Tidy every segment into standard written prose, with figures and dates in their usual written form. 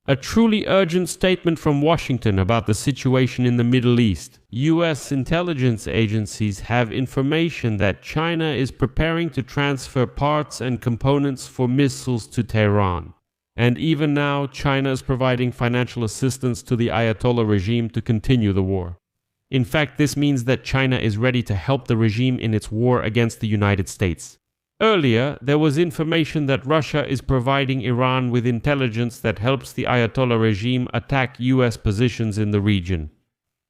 A truly urgent statement from Washington about the situation in the Middle East. U.S. intelligence agencies have information that China is preparing to transfer parts and components for missiles to Tehran. And even now, China is providing financial assistance to the Ayatollah regime to continue the war. In fact, this means that China is ready to help the regime in its war against the United States. Earlier, there was information that Russia is providing Iran with intelligence that helps the Ayatollah regime attack U.S. positions in the region.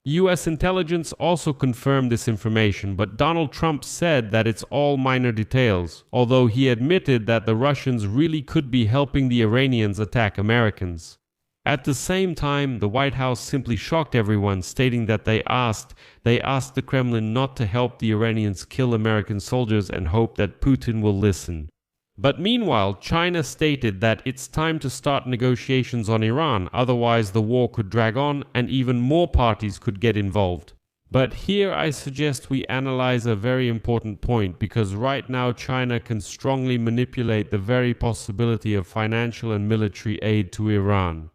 U.S. intelligence also confirmed this information, but Donald Trump said that it's all minor details, although he admitted that the Russians really could be helping the Iranians attack Americans. At the same time, the White House simply shocked everyone, stating that they asked the Kremlin not to help the Iranians kill American soldiers and hope that Putin will listen. But meanwhile, China stated that it's time to start negotiations on Iran, otherwise the war could drag on and even more parties could get involved. But here I suggest we analyze a very important point, because right now China can strongly manipulate the very possibility of financial and military aid to Iran.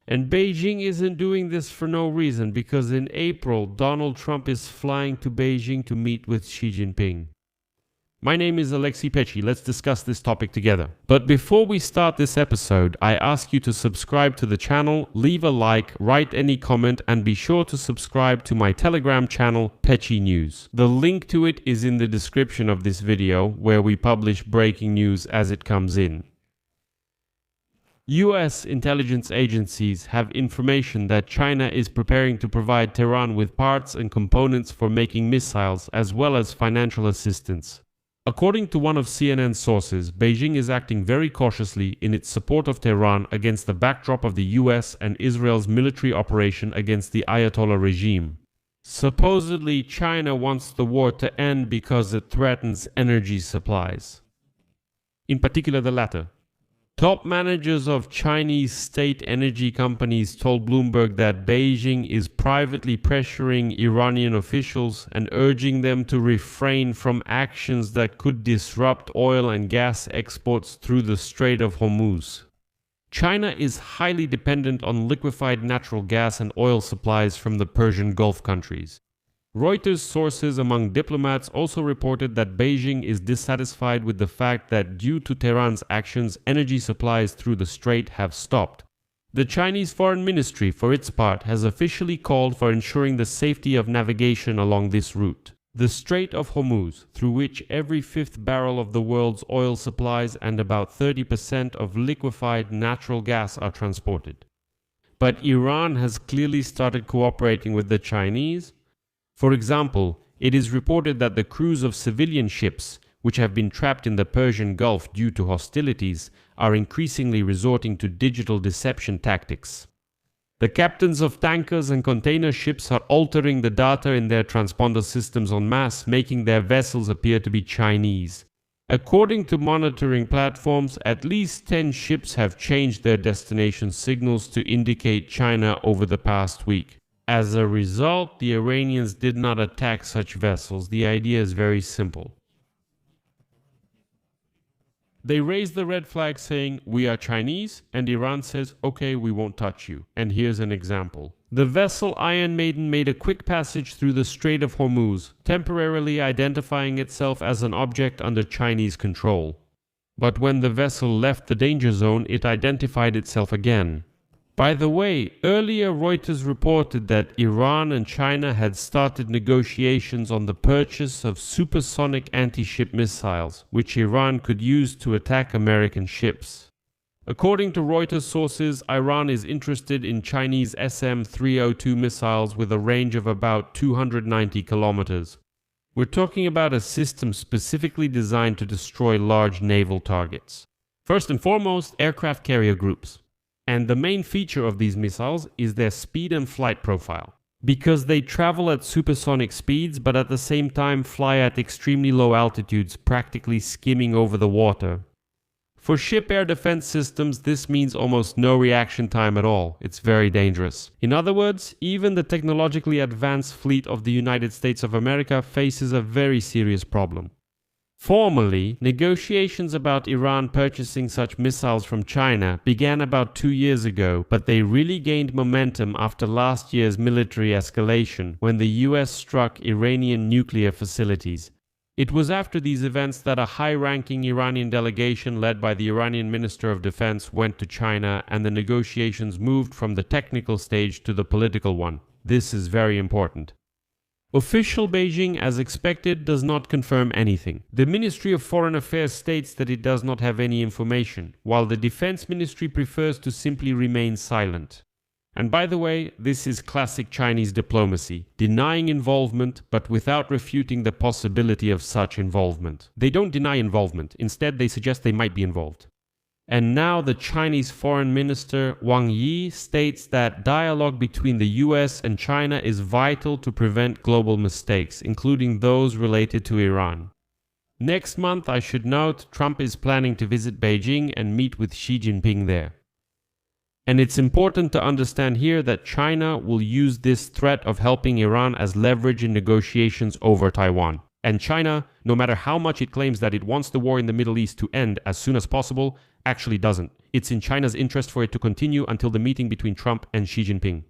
And Beijing isn't doing this for no reason, because in April, Donald Trump is flying to Beijing to meet with Xi Jinping. My name is Alexei Pechi. Let's discuss this topic together. But before we start this episode, I ask you to subscribe to the channel, leave a like, write any comment, and be sure to subscribe to my Telegram channel, Pechi News. The link to it is in the description of this video, where we publish breaking news as it comes in. U.S. intelligence agencies have information that China is preparing to provide Tehran with parts and components for making missiles, as well as financial assistance. According to one of CNN's sources, Beijing is acting very cautiously in its support of Tehran against the backdrop of the U.S. and Israel's military operation against the Ayatollah regime. Supposedly, China wants the war to end because it threatens energy supplies. In particular, the latter. Top managers of Chinese state energy companies told Bloomberg that Beijing is privately pressuring Iranian officials and urging them to refrain from actions that could disrupt oil and gas exports through the Strait of Hormuz. China is highly dependent on liquefied natural gas and oil supplies from the Persian Gulf countries. Reuters sources among diplomats also reported that Beijing is dissatisfied with the fact that due to Tehran's actions, energy supplies through the strait have stopped. The Chinese Foreign Ministry, for its part, has officially called for ensuring the safety of navigation along this route. The Strait of Hormuz, through which every fifth barrel of the world's oil supplies and about 30% of liquefied natural gas are transported. But Iran has clearly started cooperating with the Chinese. For example, it is reported that the crews of civilian ships, which have been trapped in the Persian Gulf due to hostilities, are increasingly resorting to digital deception tactics. The captains of tankers and container ships are altering the data in their transponder systems en masse, making their vessels appear to be Chinese. According to monitoring platforms, at least 10 ships have changed their destination signals to indicate China over the past week. As a result, the Iranians did not attack such vessels. The idea is very simple. They raised the red flag saying, "We are Chinese," and Iran says, "Okay, we won't touch you." And here's an example. The vessel Iron Maiden made a quick passage through the Strait of Hormuz, temporarily identifying itself as an object under Chinese control. But when the vessel left the danger zone, it identified itself again. By the way, earlier Reuters reported that Iran and China had started negotiations on the purchase of supersonic anti-ship missiles, which Iran could use to attack American ships. According to Reuters sources, Iran is interested in Chinese SM-302 missiles with a range of about 290 kilometers. We're talking about a system specifically designed to destroy large naval targets. First and foremost, aircraft carrier groups. And the main feature of these missiles is their speed and flight profile. Because they travel at supersonic speeds, but at the same time fly at extremely low altitudes, practically skimming over the water. For ship air defense systems, this means almost no reaction time at all. It's very dangerous. In other words, even the technologically advanced fleet of the United States of America faces a very serious problem. Formally, negotiations about Iran purchasing such missiles from China began about 2 years ago, but they really gained momentum after last year's military escalation when the US struck Iranian nuclear facilities. It was after these events that a high-ranking Iranian delegation led by the Iranian Minister of Defense went to China, and the negotiations moved from the technical stage to the political one. This is very important. Official Beijing, as expected, does not confirm anything. The Ministry of Foreign Affairs states that it does not have any information, while the Defense Ministry prefers to simply remain silent. And by the way, this is classic Chinese diplomacy, denying involvement but without refuting the possibility of such involvement. They don't deny involvement, instead they suggest they might be involved. And now the Chinese Foreign Minister Wang Yi states that dialogue between the US and China is vital to prevent global mistakes, including those related to Iran. Next month, I should note, Trump is planning to visit Beijing and meet with Xi Jinping there. And it's important to understand here that China will use this threat of helping Iran as leverage in negotiations over Taiwan. And China, no matter how much it claims that it wants the war in the Middle East to end as soon as possible, actually doesn't. It's in China's interest for it to continue until the meeting between Trump and Xi Jinping.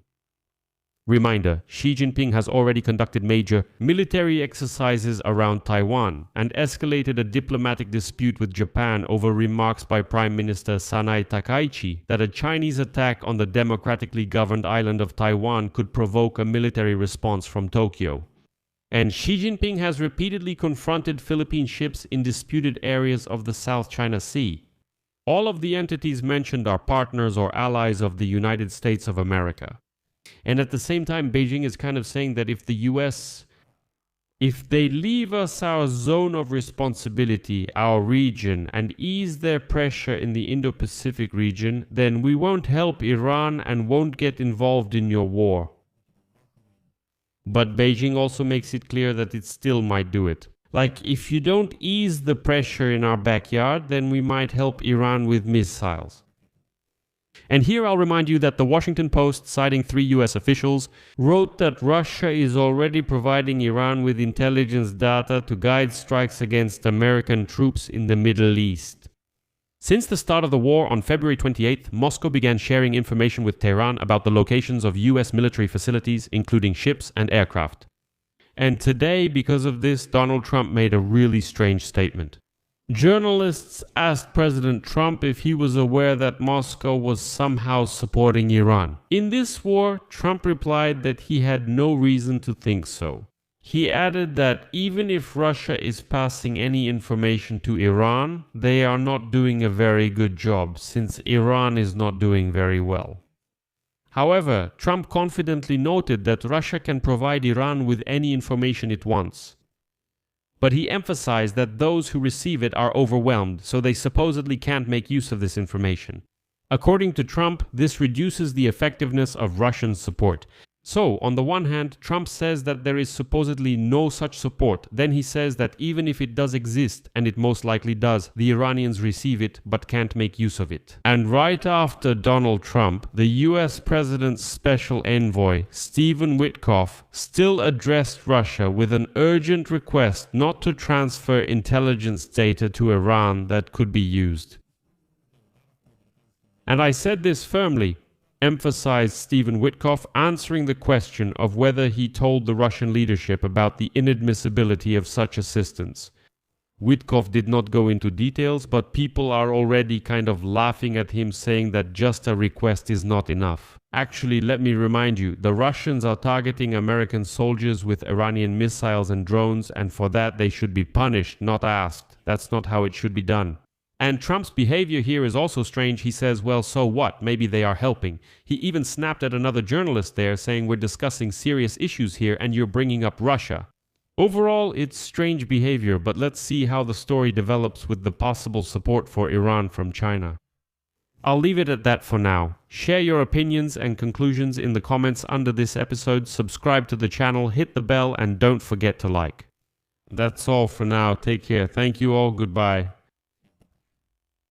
Reminder, Xi Jinping has already conducted major military exercises around Taiwan and escalated a diplomatic dispute with Japan over remarks by Prime Minister Sanai Takaichi that a Chinese attack on the democratically governed island of Taiwan could provoke a military response from Tokyo. And Xi Jinping has repeatedly confronted Philippine ships in disputed areas of the South China Sea. All of the entities mentioned are partners or allies of the United States of America. And at the same time, Beijing is kind of saying that if the US, if they leave us our zone of responsibility, our region, and ease their pressure in the Indo-Pacific region, then we won't help Iran and won't get involved in your war. But Beijing also makes it clear that it still might do it. Like, if you don't ease the pressure in our backyard, then we might help Iran with missiles. And here I'll remind you that the Washington Post, citing 3 US officials, wrote that Russia is already providing Iran with intelligence data to guide strikes against American troops in the Middle East. Since the start of the war on February 28th, Moscow began sharing information with Tehran about the locations of US military facilities, including ships and aircraft. And today, because of this, Donald Trump made a really strange statement. Journalists asked President Trump if he was aware that Moscow was somehow supporting Iran. In this war, Trump replied that he had no reason to think so. He added that even if Russia is passing any information to Iran, they are not doing a very good job, since Iran is not doing very well. However, Trump confidently noted that Russia can provide Iran with any information it wants. But he emphasized that those who receive it are overwhelmed, so they supposedly can't make use of this information. According to Trump, this reduces the effectiveness of Russian support. So, on the one hand, Trump says that there is supposedly no such support. Then he says that even if it does exist, and it most likely does, the Iranians receive it but can't make use of it. And right after Donald Trump, the US President's special envoy, Stephen Witkoff, still addressed Russia with an urgent request not to transfer intelligence data to Iran that could be used. And I said this firmly, emphasized Stephen Witkoff, answering the question of whether he told the Russian leadership about the inadmissibility of such assistance. Witkoff did not go into details, but people are already kind of laughing at him, saying that just a request is not enough. Actually, let me remind you, the Russians are targeting American soldiers with Iranian missiles and drones, and for that they should be punished, not asked. That's not how it should be done. And Trump's behavior here is also strange. He says, well, so what? Maybe they are helping. He even snapped at another journalist there, saying we're discussing serious issues here and you're bringing up Russia. Overall, it's strange behavior, but let's see how the story develops with the possible support for Iran from China. I'll leave it at that for now. Share your opinions and conclusions in the comments under this episode, subscribe to the channel, hit the bell, and don't forget to like. That's all for now. Take care. Thank you all. Goodbye.